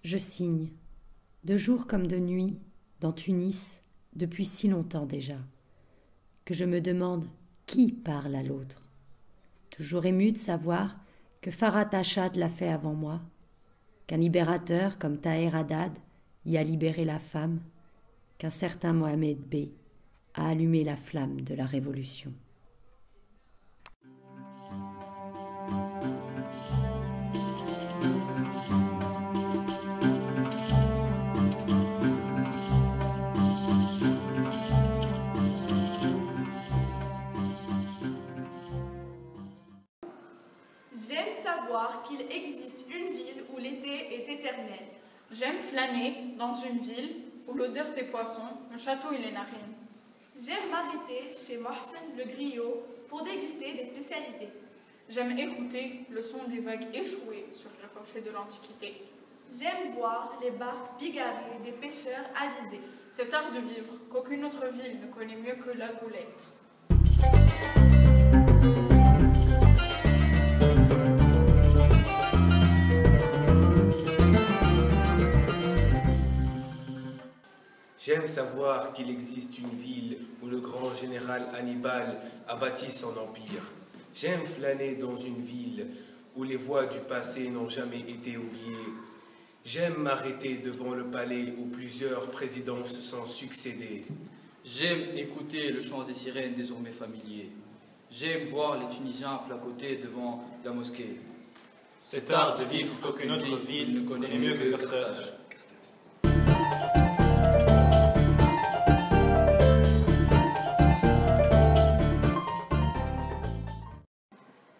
Je signe, de jour comme de nuit, dans Tunis, depuis si longtemps déjà, que je me demande qui parle à l'autre. Toujours ému de savoir que Farhat Hachad l'a fait avant moi, qu'un libérateur comme Taher Haddad y a libéré la femme, qu'un certain Mohamed B a allumé la flamme de la révolution. J'aime savoir qu'il existe une ville où l'été est éternel. J'aime flâner dans une ville où l'odeur des poissons me chatouille les narines. J'aime m'arrêter chez Mohsen le griot pour déguster des spécialités. J'aime écouter le son des vagues échouées sur les rochers de l'Antiquité. J'aime voir les barques bigarrées des pêcheurs avisés. Cet art de vivre qu'aucune autre ville ne connaît mieux que la Goulette. J'aime savoir qu'il existe une ville où le grand général Hannibal a bâti son empire. J'aime flâner dans une ville où les voix du passé n'ont jamais été oubliées. J'aime m'arrêter devant le palais où plusieurs présidents se sont succédés. J'aime écouter le chant des sirènes désormais familier. J'aime voir les Tunisiens à plat côté devant la mosquée. Cet art de vivre qu'aucune autre ville ne connaît mieux que Carthage.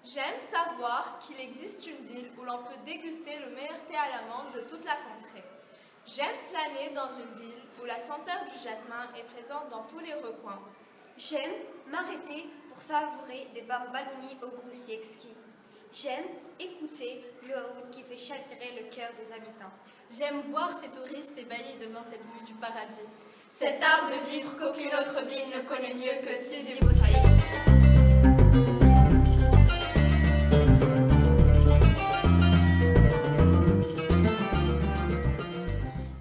J'aime savoir qu'il existe une ville où l'on peut déguster le meilleur thé à l'amande de toute la contrée. J'aime flâner dans une ville où la senteur du jasmin est présente dans tous les recoins. J'aime m'arrêter pour savourer des bambalouni au goût si exquis. J'aime écouter le oud qui fait chavirer le cœur des habitants. J'aime voir ces touristes ébahis devant cette vue du paradis. Cet art de vivre qu'aucune autre ville ne connaît mieux que Sidi Bou Saïd.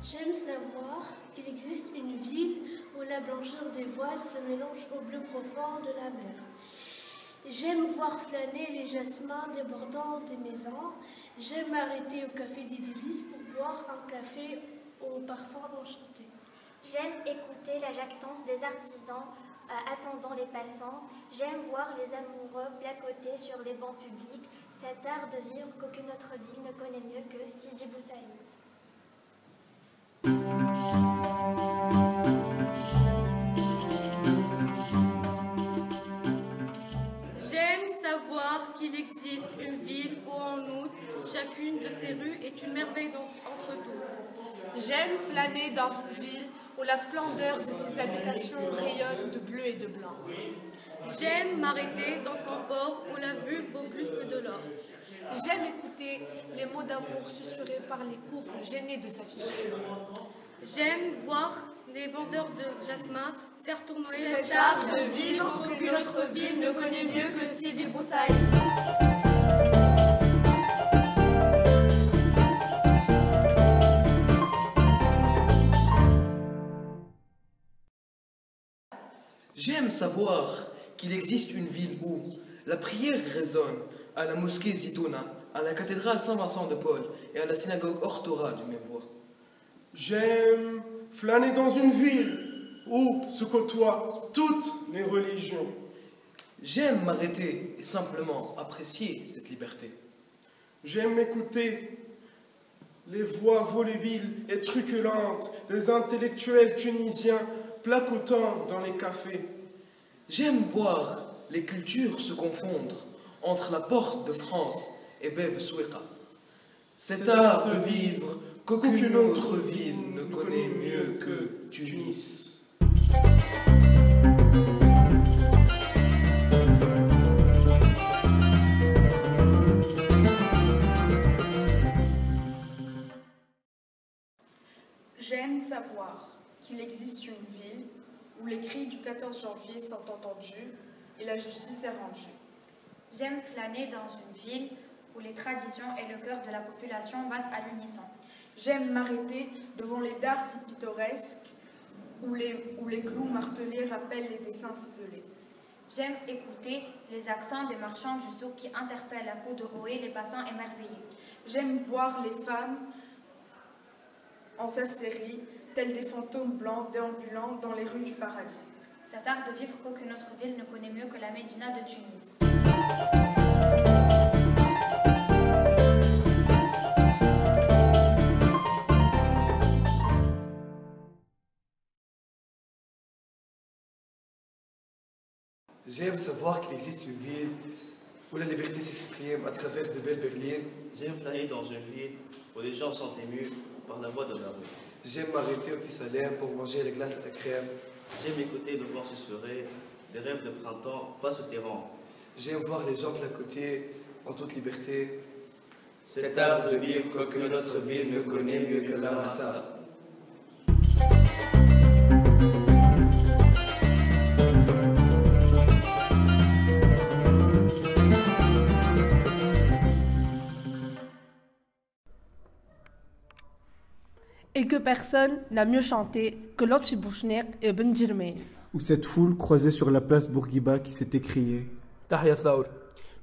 J'aime savoir qu'il existe une ville où la blancheur des voiles se mélange au bleu profond de la mer. J'aime voir flâner les jasmins débordant des maisons. J'aime m'arrêter au café d'Idélis pour boire un café au parfum enchanté. J'aime écouter la jactance des artisans attendant les passants. J'aime voir les amoureux placoter sur les bancs publics. Cet art de vivre qu'aucune autre ville ne connaît mieux que Sidi Bou Saïd. J'aime savoir qu'il existe une ville où en août, chacune de ses rues est une merveille entre toutes. J'aime flâner dans une ville où la splendeur de ses habitations rayonne de bleu et de blanc. J'aime m'arrêter dans son port où la vue vaut plus que de l'or. J'aime écouter les mots d'amour susurrés par les couples gênés de s'afficher. J'aime voir les vendeurs de jasmin faire tournoyer Cet art de vivre qu'aucune autre ville ne connaît mieux que Sidi Bou Saïd. J'aime savoir qu'il existe une ville où la prière résonne à la mosquée Zitouna, à la cathédrale Saint-Vincent de Paul et à la synagogue Ortora du même voie. J'aime flâner dans une ville où se côtoient toutes les religions. J'aime m'arrêter et simplement apprécier cette liberté. J'aime écouter les voix volubiles et truculentes des intellectuels tunisiens placotant dans les cafés. J'aime voir les cultures se confondre entre la porte de France et Beb Soueka. Cet art de vivre qu'aucune autre ville ne connaît mieux que Tunis. J'aime savoir qu'il existe une ville où les cris du 14 janvier sont entendus et la justice est rendue. J'aime flâner dans une ville où les traditions et le cœur de la population battent à l'unisson. J'aime m'arrêter devant les dards si pittoresques où les clous martelés rappellent les dessins ciselés. J'aime écouter les accents des marchands du souk qui interpellent à coups de hoé les passants émerveillés. J'aime voir les femmes en série, tels des fantômes blancs déambulant dans les rues du paradis. Cet art de vivre qu'aucune autre ville ne connaît mieux que la Médina de Tunis. J'aime savoir qu'il existe une ville où la liberté s'exprime à travers de belles berlines. J'aime flâner dans une ville où les gens sont émus par la voix de la rue. J'aime m'arrêter au petit Salem pour manger les glaces à la crème. J'aime écouter le vent susurrer des rêves de printemps face au terrain. J'aime voir les gens de la côté en toute liberté. Cet art de vivre qu'aucune autre ville ne connaît mieux que la Marsa. Et que personne n'a mieux chanté que Lotfi Bouchner et Ben Jirmain. Ou cette foule croisée sur la place Bourguiba qui s'est écriée. Tahia Thaur.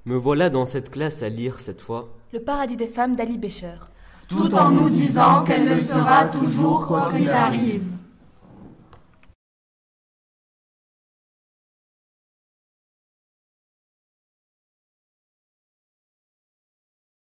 Me voilà dans cette classe à lire cette fois Le paradis des femmes d'Ali Bécher. Tout en nous disant qu'elle le sera toujours quoi qu'il arrive.